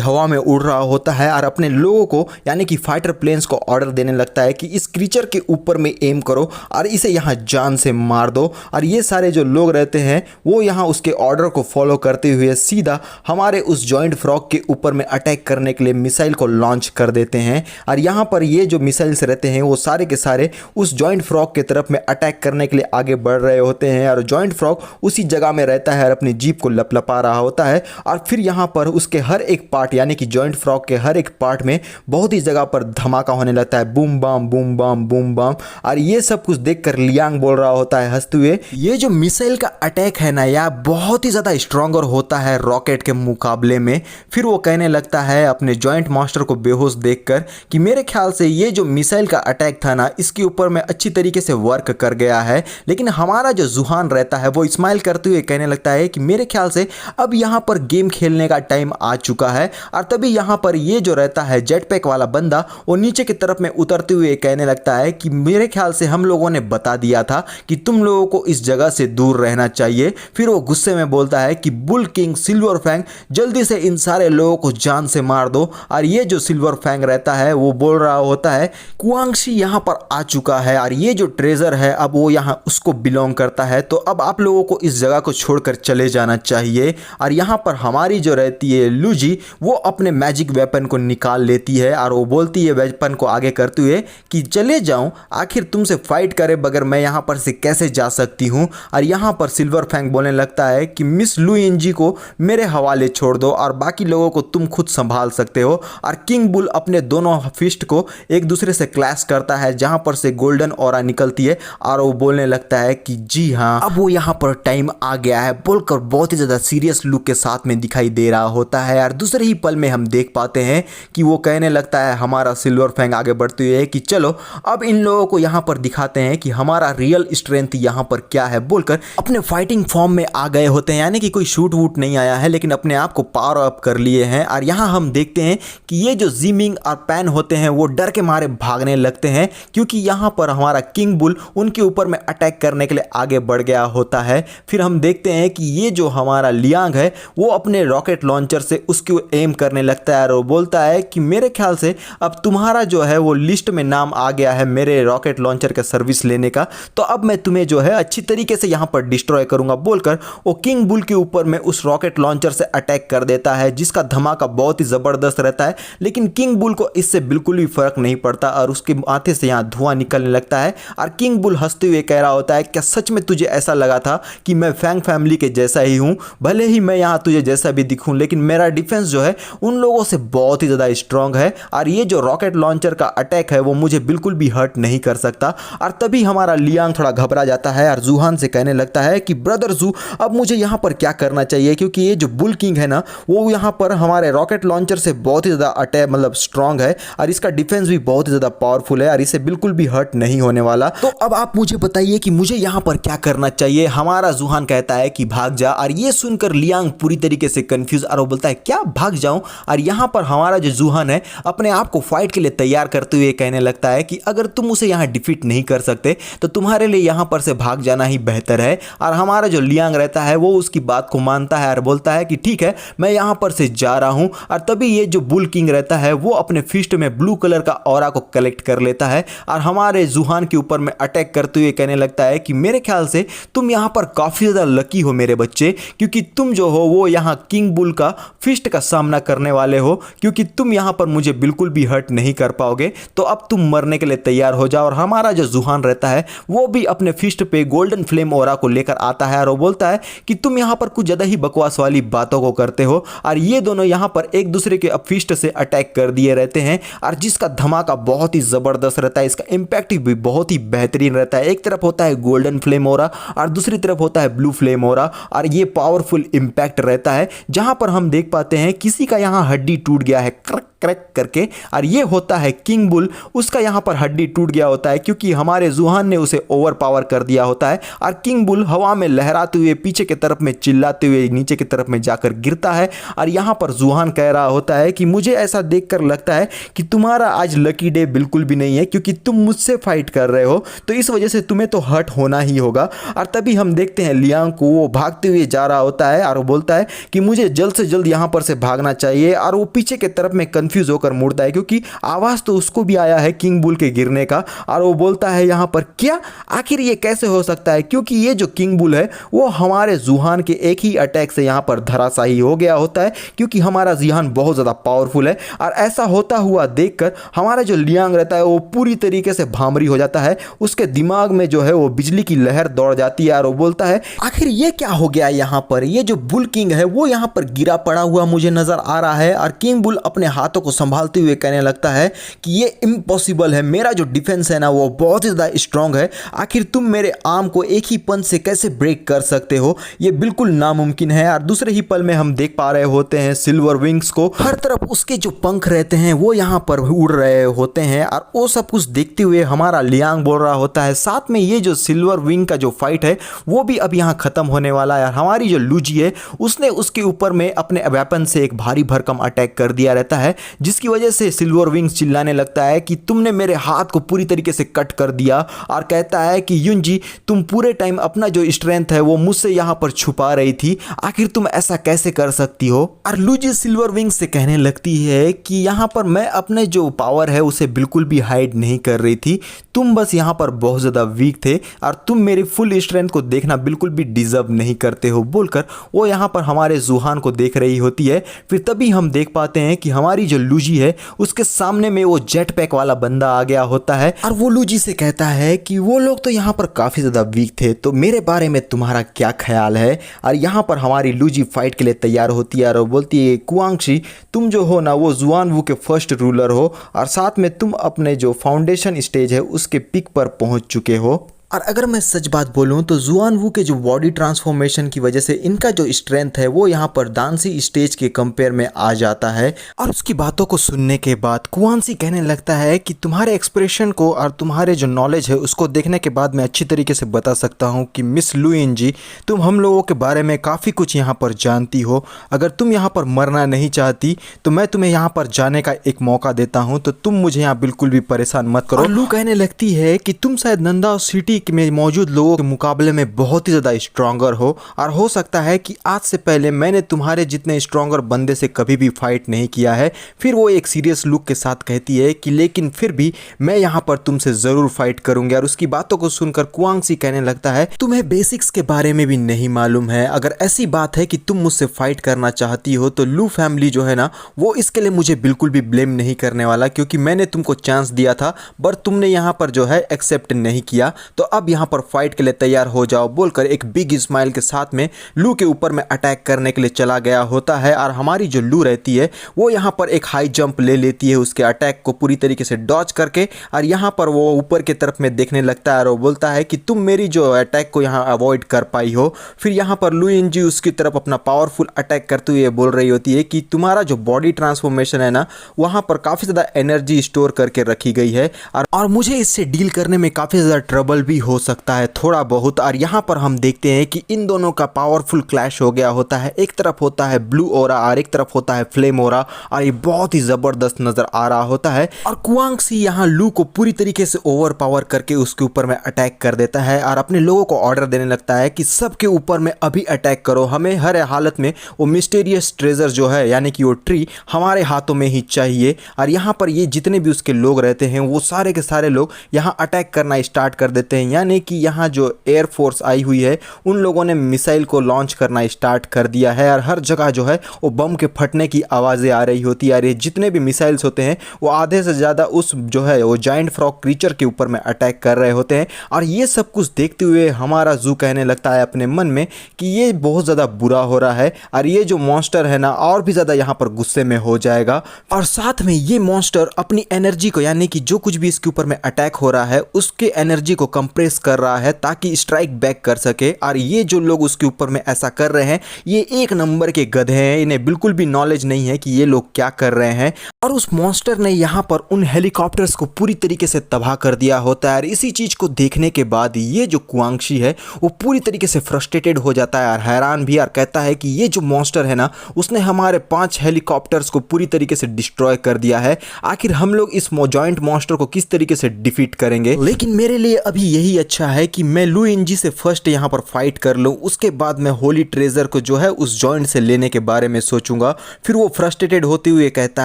हवा में उड़ रहा होता है और अपने लोगों को यानी कि फाइटर प्लेन्स को ऑर्डर देने लगता है कि इस क्रीचर के ऊपर में एम करो और इसे यहाँ जान से मार दो। और ये सारे जो लोग रहते हैं वो यहाँ उसके ऑर्डर को फॉलो करते हुए सीधा हमारे उस जॉइंट फ्रॉग के ऊपर में अटैक करने के लिए मिसाइल को लॉन्च कर देते हैं। और यहाँ पर ये जो मिसाइल्स रहते हैं वो सारे के सारे उस जॉइंट फ्रॉग की तरफ में अटैक करने के लिए आगे बढ़ रहे होते हैं और जॉइंट फ्रॉग उसी जगह में रहता है और अपनी जीप को लपलपा रहा होता है। और फिर यहाँ पर उसके हर एक पार्ट यानी कि जॉइंट फ्रॉग के हर एक पार्ट में बहुत ही जगह पर धमाका होने लगता है, boom bam boom bam boom bam. और ये सब कुछ देखकर लियांग बोल रहा होता है हंसते हुए, ये जो मिसाइल का अटैक है ना यार बहुत ही ज़्यादा स्ट्रॉन्गर होता है रॉकेट के मुकाबले में। फिर वो कहने लगता है अपने जॉइंट मास्टर को बेहोश देखकर कि मेरे ख्याल से ये जो मिसाइल का अटैक था ना इसके ऊपर में अच्छी तरीके से वर्क कर गया है। लेकिन हमारा जो जुहान रहता है वो स्माइल करते हुए कहने लगता है कि मेरे ख्याल से अब यहाँ पर गेम खेलने का टाइम आ चुका है। और तभी यहाँ पर ये जो रहता है जेट पैक वाला बंदा वो नीचे की तरफ में उतरते हुए कहने लगता है कि मेरे ख्याल से हम लोगों ने बता दिया था कि तुम लोगों को इस जगह से दूर रहना चाहिए। फिर वो गुस्से में बोलता है कि बुल किंग सिल्वर फैंग जल्दी से इन सारे लोगों को जान से मार दो। और ये जो सिल्वर फैंग रहता है वो बोल रहा होता है कुआंगशी यहाँ पर आ चुका है और ये जो ट्रेजर है अब वो यहाँ उसको बिलोंग करता है, तो अब आप लोगों को इस जगह को छोड़कर चले जाना चाहिए। और यहाँ पर हमारी जो रहती है लूजी वो अपने मैजिक वेपन को निकाल लेती है और वो बोलती है वेपन को आगे करते हुए कि चले जाऊं, आखिर तुमसे फाइट करे बगैर मैं यहाँ पर से कैसे जा सकती हूँ। और यहाँ पर सिल्वर फैंग बोलने लगता है कि मिस लू इंजी को मेरे हवाले छोड़ दो और बाकी लोगों को तुम खुद संभाल सकते हो। और किंग बुल अपने दोनों फिस्ट को एक दूसरे से क्लैश करता है जहाँ पर से गोल्डन ऑरा निकलती है और वो बोलने लगता है कि जी हाँ अब वो यहाँ पर टाइम आ गया है बोलकर बहुत ही ज़्यादा सीरियस लुक के साथ में दिखाई दे रहा होता है। और दूसरे ही पल में हम देख पाते हैं कि वो कहने लगता है हमारा सिल्वर फैंग आगे बढ़ते हुए कि चलो अब इन लोगों को यहाँ पर दिखाते हैं कि हमारा रियल स्ट्रेंथ यहाँ पर क्या है बोलकर अपने फाइटिंग फॉर्म में आ गए होते हैं। यानी कि कोई शूट वूट नहीं आया है लेकिन अपने आप को पावर अप कर लिए हैं। और यहाँ हम देखते हैं कि ये जो जिमिंग और पैन होते हैं वो डर के मारे भागने लगते हैं क्योंकि यहाँ पर हमारा किंग बुल उनके ऊपर में अटैक करने के लिए आगे बढ़ गया होता है। फिर हम देखते हैं कि ये जो हमारा लियांग है वो अपने रॉकेट लॉन्चर से उसको एम करने लगता है और वो बोलता है कि मेरे ख्याल से अब तुम्हारा जो है वो लिस्ट में नाम आ गया है मेरे रॉकेट लॉन्चर का सर्विस लेने का, तो अब मैं तुम्हें जो है अच्छी तरीके से यहाँ पर डिस्ट्रॉय करूंगा बोलकर वो किंग बुल के ऊपर में उस रॉकेट लॉन्चर से अटैक कर देता है जिसका धमाका बहुत ही ज़बरदस्त रहता है। लेकिन किंग बुल को इससे बिल्कुल भी फर्क नहीं पड़ता और उसके माथे से यहाँ धुआं निकलने लगता है। और किंग बुल हंसते हुए कह रहा होता है क्या सच में तुझे ऐसा लगा था कि मैं फैंग फैमिली के जैसा ही हूँ? भले ही मैं यहाँ तुझे जैसा भी दिखूँ लेकिन मेरा डिफेंस जो है उन लोगों से बहुत ही ज़्यादा स्ट्रांग है और ये जो रॉकेट लॉन्चर का अटैक है वो मुझे बिल्कुल भी हर्ट नहीं कर सकता। और तभी हमारा लियांग थोड़ा घबरा जाता है और जुहान से कहने लगता है कि ब्रदर जू अब मुझे यहाँ पर क्या करना चाहिए, क्योंकि ये जो बुल किंग है ना वो यहाँ पर हमारे रॉकेट लॉन्चर से बहुत ही ज़्यादा अटैक मतलब स्ट्रांग है और इसका डिफेंस भी बहुत ही ज़्यादा पावरफुल है और इसे बिल्कुल भी हर्ट नहीं होने वाला। तो अब आप मुझे बताइए कि मुझे यहाँ पर क्या करना चाहिए। हमारा जुहान कहता है कि भाग जा और ये सुनकर लियांग पूरी तरीके से कंफ्यूज और वो बोलता है क्या भाग जाऊं। और यहाँ पर हमारा जो जुहान है अपने आप को फाइट के लिए तैयार करते हुए कहने लगता है कि अगर तुम उसे यहाँ डिफीट नहीं कर सकते तो तुम्हारे लिए यहाँ पर से भाग जाना ही बेहतर है। और हमारा जो लियांग रहता है वो उसकी बात को मानता है और बोलता है कि ठीक है मैं यहाँ पर से जा रहा हूँ। और तभी ये जो बुल किंग रहता है वो अपने फिस्ट में ब्लू कलर का ऑरा को कलेक्ट कर लेता है और हमारे जुहान के ऊपर में अटैक करते हुए कहने लगता है कि मेरे ख्याल से तुम यहाँ पर काफ़ी ज़्यादा लकी हो मेरे बच्चे, क्योंकि तुम जो हो वो यहाँ किंग बुल का फिस्ट का सामना करने वाले हो, क्योंकि तुम यहाँ पर मुझे बिल्कुल भी हर्ट नहीं कर पाओगे। तो अब तुम मरने के लिए तैयार हो जाओ। और हमारा जो जुहान रहता है वो भी अपने फिस्ट पे गोल्डन फ्लेम ओरा को लेकर आता है और वो बोलता है कि तुम यहाँ पर कुछ ज़्यादा ही बकवास वाली बातों को करते हो। और ये दोनों यहाँ पर एक दूसरे के फिस्ट से अटैक कर दिए रहते हैं और जिसका धमाका बहुत ही ज़बरदस्त रहता है, इसका इम्पैक्ट भी बहुत ही बेहतरीन रहता है। एक तरफ होता है गोल्डन फ्लेम ओरा और दूसरी तरफ होता है ब्लू फ्लेम ओरा और ये पावरफुल पावरफुल इम्पैक्ट रहता है, जहां पर हम देख पाते हैं किसी का यहाँ हड्डी टूट गया है क्रक क्रैक करके, और ये होता है किंग बुल, उसका यहाँ पर हड्डी टूट गया होता है क्योंकि हमारे जुहान ने उसे ओवर पावर कर दिया होता है। और किंग बुल हवा में लहराते हुए पीछे की तरफ में चिल्लाते हुए नीचे की तरफ में जाकर गिरता है। और यहाँ पर जुहान कह रहा होता है कि मुझे ऐसा देखकर लगता है कि तुम्हारा आज लकी डे बिल्कुल भी नहीं है, क्योंकि तुम मुझसे फाइट कर रहे हो, तो इस वजह से तुम्हें तो हर्ट होना ही होगा। और तभी हम देखते हैं लियांग को, वो भागते हुए जा रहा होता है और वो बोलता है कि मुझे जल्द से जल्द यहाँ पर से भागना चाहिए। और वो पीछे की तरफ में कंफ्यूज होकर मुड़ता है क्योंकि आवाज तो उसको भी आया है किंग बुल के गिरने का। और वो बोलता है यहाँ पर क्या, आखिर ये कैसे हो सकता है, क्योंकि ये जो किंग बुल है वो हमारे जुहान के एक ही अटैक से यहाँ पर धराशायी हो गया होता है, क्योंकि हमारा जुहान बहुत ज़्यादा पावरफुल है। और ऐसा होता हुआ देखकर हमारा जो लियांग रहता है वो पूरी तरीके से भामरी हो जाता है, उसके दिमाग में जो है वो बिजली की लहर दौड़ जाती है। और वो बोलता है आखिर ये क्या हो गया यहाँ पर, ये जो बुल किंग है वो यहाँ पर गिरा पड़ा हुआ मुझे नजर आ रहा है। और किंग बुल अपने हाथों को संभालते हुए कहने लगता है कि ये इम्पॉसिबल है, मेरा जो डिफेंस है ना वो बहुत ही ज़्यादा स्ट्रांग है, आखिर तुम मेरे आर्म को एक ही पंच से कैसे ब्रेक कर सकते हो, ये बिल्कुल नामुमकिन है। और दूसरे ही पल में हम देख पा रहे होते हैं सिल्वर विंग्स को, हर तरफ उसके जो पंख रहते हैं वो यहाँ पर उड़ रहे होते हैं। और वो सब कुछ देखते हुए हमारा लियांग बोल रहा होता है साथ में ये जो सिल्वर विंग का जो फाइट है वो भी अब यहाँ खत्म होने वाला है। हमारी जो लूजी है उसने उसके ऊपर में अपने वेपन से एक भारी भरकम अटैक कर दिया रहता है, जिसकी वजह से सिल्वर विंग्स चिल्लाने लगता है कि तुमने मेरे हाथ को पूरी तरीके से कट कर दिया। और कहता है कि युनजी तुम पूरे टाइम अपना जो स्ट्रेंथ है वो मुझसे यहाँ पर छुपा रही थी, आखिर तुम ऐसा कैसे कर सकती हो। और लूजी सिल्वर विंग्स से कहने लगती है कि यहाँ पर मैं अपने जो पावर है उसे बिल्कुल भी हाइड नहीं कर रही थी, तुम बस यहाँ पर बहुत ज़्यादा वीक थे और तुम मेरी फुल स्ट्रेंथ को देखना बिल्कुल भी डिजर्व नहीं करते हो, बोलकर वो यहाँ पर हमारे जुहान को देख रही होती है। फिर तभी हम देख पाते हैं कि हमारी जो लूजी है उसके सामने में वो जेट पैक वाला बंदा आ गया होता है। और वो लूजी से कहता है कि वो लोग तो यहाँ पर काफ़ी ज़्यादा वीक थे, तो मेरे बारे में तुम्हारा क्या ख्याल है। और यहाँ पर हमारी लूजी फाइट के लिए तैयार होती है और बोलती है कुआंगशी तुम जो हो ना वो जुआनवू के फर्स्ट रूलर हो, और साथ में तुम अपने जो फाउंडेशन स्टेज है उसके पिक पर पहुँच चुके हो। और अगर मैं सच बात बोलूं तो जुआनवू के जो बॉडी ट्रांसफॉर्मेशन की वजह से इनका जो स्ट्रेंथ है वो यहाँ पर दानसी स्टेज के कंपेयर में आ जाता है। और उसकी बातों को सुनने के बाद कुआंसी कहने लगता है कि तुम्हारे एक्सप्रेशन को और तुम्हारे जो नॉलेज है उसको देखने के बाद मैं अच्छी तरीके से बता सकता हूँ कि मिस लुइन जी तुम हम लोगों के बारे में काफ़ी कुछ यहाँ पर जानती हो। अगर तुम यहाँ पर मरना नहीं चाहती तो मैं तुम्हें यहाँ पर जाने का एक मौका देता हूँ, तो तुम मुझे यहाँ बिल्कुल भी परेशान मत करो। लू कहने लगती है कि तुम शायद नंदा सिटी में मौजूद लोगों के मुकाबले में बहुत ही ज़्यादा स्ट्रॉन्गर हो, और हो सकता है कि आज से पहले मैंने तुम्हारे जितने स्ट्रॉन्गर बंदे से कभी भी फाइट नहीं किया है। फिर वो एक सीरियस लुक के साथ कहती है कि लेकिन फिर भी मैं यहाँ पर तुमसे ज़रूर फाइट करूंगी। और उसकी बातों को सुनकर कुआंगसी कहने लगता है तुम्हें बेसिक्स के बारे में भी नहीं मालूम है, अगर ऐसी बात है कि तुम मुझसे फाइट करना चाहती हो तो लू फैमिली जो है ना वो इसके लिए मुझे बिल्कुल भी ब्लेम नहीं करने वाला, क्योंकि मैंने तुमको चांस दिया था बट तुमने यहाँ पर जो है एक्सेप्ट नहीं किया, तो अब यहाँ पर फाइट के लिए तैयार हो जाओ, बोलकर एक बिग स्माइल के साथ में लू के ऊपर में अटैक करने के लिए चला गया होता है। और हमारी जो लू रहती है वो यहाँ पर एक हाई जंप ले लेती है उसके अटैक को पूरी तरीके से डॉज करके, और यहाँ पर वो ऊपर की तरफ में देखने लगता है और वो बोलता है कि तुम मेरी जो अटैक को यहाँ अवॉइड कर पाई हो। फिर यहाँ पर लुइन जी उसकी तरफ अपना पावरफुल अटैक करते हुए बोल रही होती है कि तुम्हारा जो बॉडी ट्रांसफॉर्मेशन है ना वहाँ पर काफ़ी ज़्यादा एनर्जी स्टोर करके रखी गई है, और मुझे इससे डील करने में काफ़ी ज़्यादा ट्रबल भी हो सकता है थोड़ा बहुत। और यहाँ पर हम देखते हैं कि इन दोनों का पावरफुल क्लैश हो गया होता है, एक तरफ होता है ब्लू ओरा और एक तरफ होता है फ्लेम ओरा, और ये बहुत ही ज़बरदस्त नज़र आ रहा होता है। और कुआंगसी यहाँ लू को पूरी तरीके से ओवर पावर करके उसके ऊपर में अटैक कर देता है और अपने लोगों को ऑर्डर देने लगता है कि सबके ऊपर में अभी अटैक करो, हमें हर हालत में वो मिस्टीरियस ट्रेजर जो है यानी कि वो ट्री हमारे हाथों में ही चाहिए। और यहाँ पर ये जितने भी उसके लोग रहते हैं वो सारे के सारे लोग यहाँ अटैक करना स्टार्ट कर देते हैं, यानी कि यहाँ जो एयरफोर्स आई हुई है उन लोगों ने मिसाइल को लॉन्च करना स्टार्ट कर दिया है, और हर जगह जो है वो बम के फटने की आवाज़ें आ रही होती है। और ये जितने भी मिसाइल्स होते हैं वो आधे से ज़्यादा उस जो है वो जाइंट फ्रॉग क्रीचर के ऊपर में अटैक कर रहे होते हैं। और ये सब कुछ देखते हुए हमारा जू कहने लगता है अपने मन में कि ये बहुत ज़्यादा बुरा हो रहा है, और ये जो मॉन्स्टर है ना और भी ज़्यादा यहाँ पर गुस्से में हो जाएगा। और साथ में ये मॉन्स्टर अपनी एनर्जी को यानी कि जो कुछ भी इसके ऊपर में अटैक हो रहा है उसके एनर्जी को प्रेस कर रहा है ताकि स्ट्राइक बैक कर सके। और ये जो लोग उसके ऊपर में ऐसा कर रहे हैं ये एक नंबर के गधे हैं, इन्हें बिल्कुल भी नॉलेज नहीं है कि ये लोग क्या कर रहे हैं। और उस मॉन्स्टर ने यहाँ पर उन हेलीकॉप्टर्स को पूरी तरीके से तबाह कर दिया होता है। और इसी चीज को देखने के बाद ये जो कुआंगशी है वो पूरी तरीके से फ्रस्ट्रेटेड हो जाता है और हैरान भी, और कहता है कि ये जो मॉन्स्टर है ना उसने हमारे 5 हेलीकॉप्टर्स को पूरी तरीके से डिस्ट्रॉय कर दिया है। आखिर हम लोग इस जॉइंट मॉन्स्टर को किस तरीके से डिफीट करेंगे। लेकिन मेरे लिए अभी यही अच्छा है कि मैं लू इंजी से फर्स्ट यहाँ पर फाइट कर लूँ, उसके बाद मैं होली ट्रेजर को जो है उस जॉइंट से लेने के बारे में सोचूंगा। फिर वो फ्रस्ट्रेटेड होते हुए कहता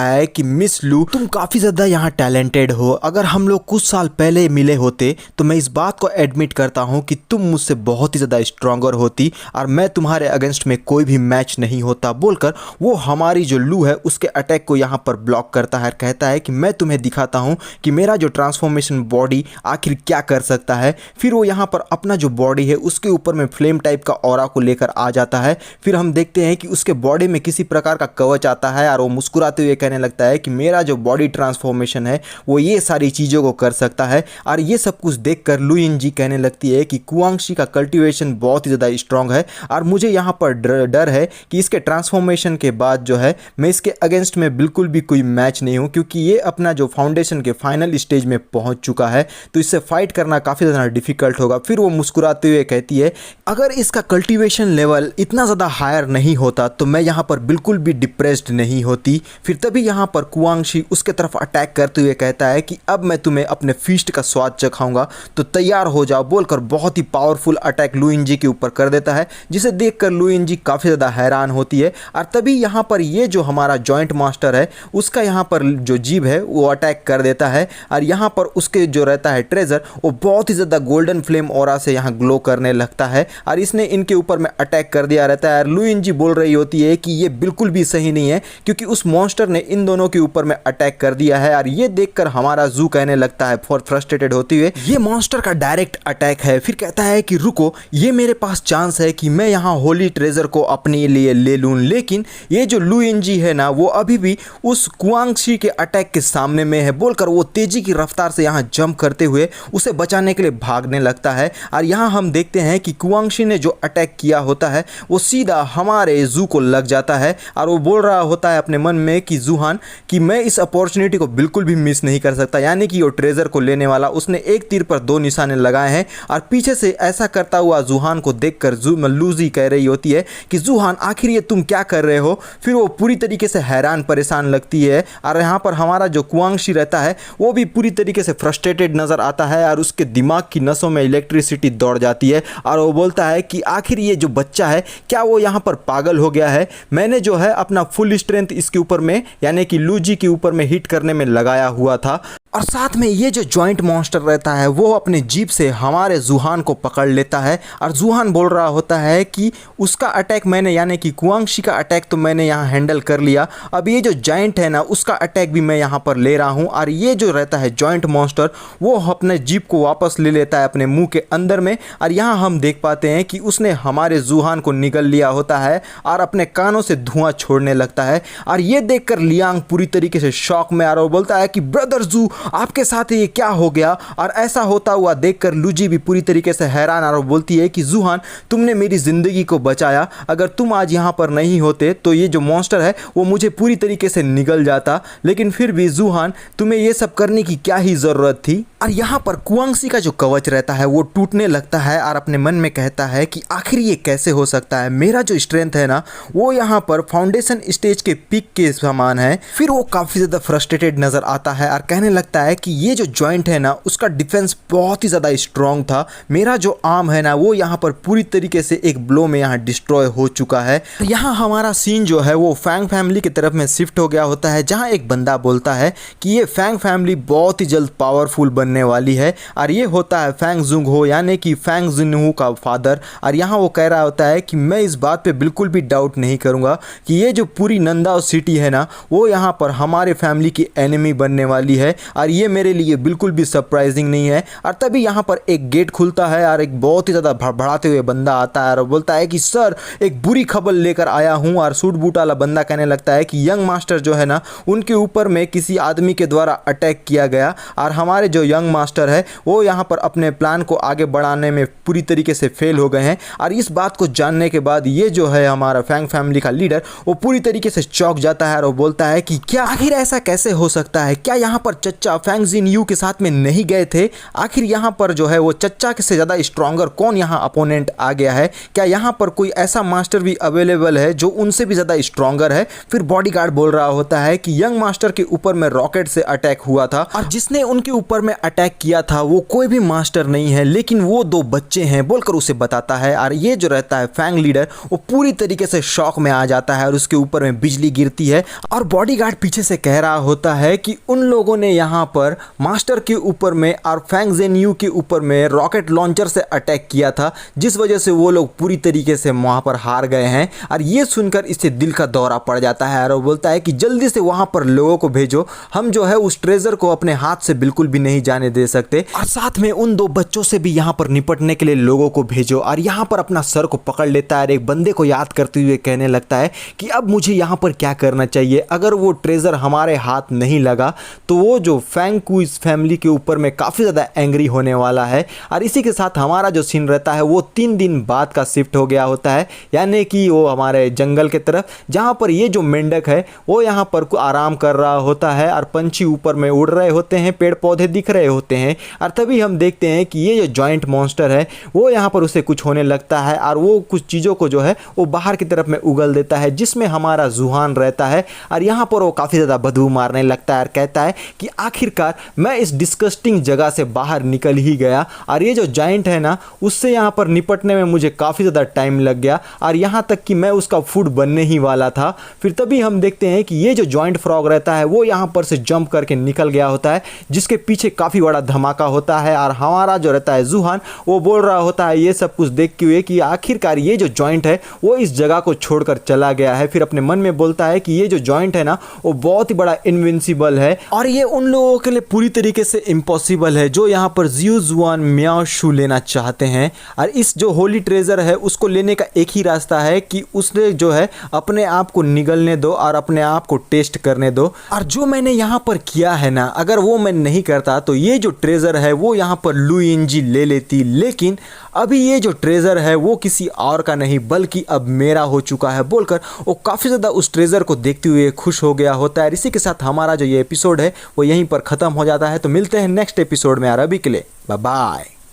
है कि मिस लू तुम काफी ज्यादा यहाँ टैलेंटेड हो, अगर हम लोग कुछ साल पहले मिले होते तो मैं इस बात को एडमिट करता हूँ कि तुम मुझसे बहुत ही ज्यादा स्ट्रॉन्गर होती और मैं तुम्हारे अगेंस्ट में कोई भी मैच नहीं होता, बोलकर वो हमारी जो लू है उसके अटैक को यहाँ पर ब्लॉक करता है। कहता है कि मैं तुम्हें दिखाता हूँ कि मेरा जो ट्रांसफॉर्मेशन बॉडी आखिर क्या कर सकता है। फिर वो यहाँ पर अपना जो बॉडी है उसके ऊपर में फ्लेम टाइप का ऑरा को लेकर आ जाता है। फिर हम देखते हैं कि उसके बॉडी में किसी प्रकार का कवच आता है और वो मुस्कुराते हुए कहने लगता है कि मेरा जो बॉडी ट्रांसफॉर्मेशन है वो ये सारी चीज़ों को कर सकता है। और ये सब कुछ देखकर लू इंजी कहने लगती है कि कुआंगशी का कल्टीवेशन बहुत ही ज़्यादा स्ट्रांग है और मुझे यहाँ पर डर है कि इसके ट्रांसफॉर्मेशन के बाद जो है मैं इसके अगेंस्ट में बिल्कुल भी कोई मैच नहीं हूँ, क्योंकि ये अपना जो फाउंडेशन के फाइनल स्टेज में पहुँच चुका है, तो इससे फाइट करना काफ़ी ज़्यादा डिफिकल्ट होगा। फिर वो मुस्कुराते हुए कहती है अगर इसका कल्टीवेशन लेवल इतना ज़्यादा हायर नहीं होता तो मैं यहाँ पर बिल्कुल भी डिप्रेस्ड नहीं होती। फिर तभी यहाँ पर कुआंगशी उसके तरफ अटैक करते हुए कहता है कि अब मैं तुम्हें अपने फीस्ट का स्वाद चखाऊंगा, तो तैयार हो जाओ, बोलकर बहुत ही पावरफुल अटैक लू इंजी के ऊपर कर देता है, जिसे देखकर लू इंजी काफ़ी ज़्यादा हैरान होती है। और तभी यहाँ पर ये जो हमारा जॉइंट मास्टर है उसका यहाँ पर जो जीभ है वो अटैक कर देता है और यहाँ पर उसके जो रहता है ट्रेजर वो बहुत ही ज़्यादा गोल्डन फ्लेम ऑरा से यहाँ ग्लो करने लगता है और इसने इनके ऊपर में अटैक कर दिया रहता है। और लू इंजी बोल रही होती है कि ये बिल्कुल भी सही नहीं है क्योंकि उस मॉन्स्टर ने इन दोनों के ऊपर में अटैक कर दिया है। और ये देखकर हमारा जू कहने लगता है फॉर फ्रस्ट्रेटेड होते हुए ये मॉन्स्टर का डायरेक्ट अटैक है। फिर कहता है कि रुको, ये मेरे पास चांस है कि मैं यहाँ होली ट्रेजर को अपने लिए ले लूँ, लेकिन ये जो लू इंजी है ना वो अभी भी उस कुआंगशी के अटैक के सामने में है, बोलकर वो तेजी की रफ्तार से यहाँ जंप करते हुए उसे बचाने के लिए भागने लगता है। और यहाँ हम देखते हैं कि कुआंगशी ने जो अटैक किया होता है वो सीधा हमारे जू को लग जाता है और वो बोल रहा होता है अपने मन में कि जूहान कि मैं इस अपॉर्चुनिटी को बिल्कुल भी मिस नहीं कर सकता। यानी कि वो ट्रेजर को लेने वाला उसने एक तीर पर 2 निशाने लगाए हैं और पीछे से ऐसा करता हुआ जूहान को देखकर लूजी कह रही होती है कि जूहान आखिर ये तुम क्या कर रहे हो। फिर वो पूरी तरीके से हैरान परेशान लगती है और यहाँ पर हमारा जो कुआंगशी रहता है वो भी पूरी तरीके से फ्रस्ट्रेटेड नजर आता है और उसके दिमाग की नसों में इलेक्ट्रिसिटी दौड़ जाती है और वो बोलता है कि आखिर ये जो बच्चा है क्या वो यहाँ पर पागल हो गया है। मैंने जो है अपना फुल स्ट्रेंथ इसके ऊपर में यानी कि लूजी के ऊपर में हिट करने में लगाया हुआ था और साथ में ये जो जॉइंट मॉन्स्टर रहता है वो अपने जीप से हमारे जूहान को पकड़ लेता है और जूहान बोल रहा होता है कि उसका अटैक मैंने यानी कि कुआंगशी का अटैक तो मैंने यहाँ हैंडल कर लिया, अब ये जो जॉइंट है ना उसका अटैक भी मैं यहाँ पर ले रहा हूँ। और ये जो रहता है जॉइंट मॉन्स्टर वो अपने जीप को वापस ले लेता है अपने मुंह के अंदर में और यहाँ हम देख पाते हैं कि उसने हमारे जूहान को निगल लिया होता है और अपने कानों से धुआं छोड़ने लगता है। और ये देखकर लियांग पूरी तरीके से शॉक में आ रहा बोलता है कि ब्रदर जू आपके साथ ये क्या हो गया। और ऐसा होता हुआ देखकर लूजी भी पूरी तरीके से हैरान और बोलती है कि जूहान तुमने मेरी ज़िंदगी को बचाया, अगर तुम आज यहाँ पर नहीं होते तो ये जो मॉन्स्टर है वो मुझे पूरी तरीके से निगल जाता, लेकिन फिर भी जूहान तुम्हें ये सब करने की क्या ही ज़रूरत थी। और यहाँ पर कुआंगशी का जो कवच रहता है वो टूटने लगता है और अपने मन में कहता है कि आखिर ये कैसे हो सकता है, मेरा जो स्ट्रेंथ है ना वो यहाँ पर फाउंडेशन स्टेज के पीक के समान है। फिर वो काफ़ी ज़्यादा फ्रस्ट्रेटेड नज़र आता है और कहने लगता है कि ये जो जॉइंट है ना उसका डिफेंस बहुत ही ज़्यादा स्ट्रॉन्ग था, मेरा जो आर्म है ना वो यहाँ पर पूरी तरीके से एक ब्लो में यहाँ डिस्ट्रॉय हो चुका है। यहाँ हमारा सीन जो है वो फैंग फैमिली की तरफ में शिफ्ट हो गया होता है, जहाँ एक बंदा बोलता है कि ये फैंग फैमिली बहुत ही जल्द पावरफुल बनने वाली है और ये होता है फैंग जुंग हो यानी कि फैंग जिनहू का फादर। और यहाँ वो कह रहा होता है कि मैं इस बात पे बिल्कुल भी डाउट नहीं करूँगा कि ये जो पूरी नंदाओ सिटी है ना वो यहाँ पर हमारे फैमिली की एनिमी बनने वाली है। और और ये मेरे लिए बिल्कुल भी सरप्राइजिंग नहीं है। और तभी यहाँ पर एक गेट खुलता है और एक बहुत ही ज़्यादा भड़बड़ाते हुए बंदा आता है और बोलता है कि सर एक बुरी खबर लेकर आया हूँ। और सूट बूट वाला बंदा कहने लगता है कि यंग मास्टर जो है ना उनके ऊपर में किसी आदमी के द्वारा अटैक किया गया और हमारे जो यंग मास्टर है वो यहाँ पर अपने प्लान को आगे बढ़ाने में पूरी तरीके से फेल हो गए हैं। और इस बात को जानने के बाद ये जो है हमारा फैंग फैमिली का लीडर वो पूरी तरीके से चौंक जाता है और वो बोलता है कि क्या आखिर ऐसा कैसे हो सकता है, क्या यहाँ पर चच्चा फैंग जिन यू के साथ में नहीं गए थे? आखिर यहाँ पर जो है वो चच्चा से ज़्यादा स्ट्रॉन्गर कौन यहाँ अपोनेंट आ गया है? क्या यहाँ पर कोई ऐसा मास्टर भी अवेलेबल है जो उनसे भी ज़्यादा स्ट्रॉन्गर है? फिर बॉडीगार्ड बोल रहा होता है कि यंग मास्टर के ऊपर में रॉकेट से अटैक हुआ था और जिसने उनके ऊपर में अटैक किया था वो कोई भी मास्टर नहीं है लेकिन वो दो बच्चे हैं बोलकर उसे बताता है। और ये जो रहता है फैंग लीडर वो पूरी तरीके से शॉक में आ जाता है और उसके ऊपर में बिजली गिरती है और बॉडीगार्ड पीछे से कह रहा होता है कि उन लोगों ने यहाँ पर मास्टर के ऊपर में और फैंग ज़ेन यू के ऊपर में रॉकेट लॉन्चर से अटैक किया था जिस वजह से वो लोग पूरी तरीके से वहाँ पर हार गए हैं। और ये सुनकर इससे दिल का दौरा पड़ जाता है और वो बोलता है कि जल्दी से वहाँ पर लोगों को भेजो, हम जो है उस ट्रेजर को अपने हाथ से बिल्कुल भी नहीं जाने दे सकते और साथ में उन दो बच्चों से भी यहाँ पर निपटने के लिए लोगों को भेजो। और यहाँ पर अपना सर को पकड़ लेता है और एक बंदे को याद करते हुए कहने लगता है कि अब मुझे यहाँ पर क्या करना चाहिए, अगर वो ट्रेजर हमारे हाथ नहीं लगा तो वो जो फैंग कू इस फैमिली के ऊपर में काफ़ी ज़्यादा एंग्री होने वाला है। और इसी के साथ हमारा जो सीन रहता है वो 3 दिन बाद का शिफ्ट हो गया होता है, यानी कि वो हमारे जंगल के तरफ जहाँ पर ये जो मेंढक है वो यहाँ पर आराम कर रहा होता है और पंछी ऊपर में उड़ रहे होते हैं, पेड़ पौधे दिख रहे होते हैं। और तभी हम देखते हैं कि ये जो जॉइंट मॉन्स्टर है वो यहाँ पर उसे कुछ होने लगता है और वो कुछ चीज़ों को जो है वो बाहर की तरफ में उगल देता है जिसमें हमारा जुहान रहता है। और यहाँ पर वो काफ़ी ज़्यादा बदबू मारने लगता है और कहता है कि आखिरकार मैं इस डिस्गस्टिंग जगह से बाहर निकल ही गया और ये जो जाइंट है ना उससे यहाँ पर निपटने में मुझे काफ़ी ज़्यादा टाइम लग गया और यहाँ तक कि मैं उसका फूड बनने ही वाला था। फिर तभी हम देखते हैं कि ये जो जॉइंट फ्रॉग रहता है वो यहाँ पर से जंप करके निकल गया होता है जिसके पीछे काफ़ी बड़ा धमाका होता है। और हमारा जो रहता है जुहान वो बोल रहा होता है ये सब कुछ देखते हुए कि आखिरकार ये जो जॉइंट है वो इस जगह को छोड़कर चला गया है। फिर अपने मन में बोलता है कि ये जो जॉइंट है ना वो बहुत ही बड़ा इनविंसिबल है और ये उन लोगों के लिए पूरी तरीके से इम्पॉसिबल है जो यहाँ पर जियो जुआन म्याओ शू लेना चाहते हैं। और इस जो होली ट्रेजर है उसको लेने का एक ही रास्ता है कि उसने जो है अपने आप को निगलने दो और अपने आप को टेस्ट करने दो। और जो मैंने यहाँ पर किया है ना अगर वो मैं नहीं करता तो ये जो ट्रेजर है वो यहाँ पर लू इंजी ले लेती, लेकिन अभी ये जो ट्रेजर है वो किसी और का नहीं बल्कि अब मेरा हो चुका है बोलकर वो काफ़ी ज़्यादा उस ट्रेजर को देखते हुए खुश हो गया होता है। इसी के साथ हमारा जो ये एपिसोड है वो यहीं पर ख़त्म हो जाता है। तो मिलते हैं नेक्स्ट एपिसोड में यार, अभी के लिए बाय बाय।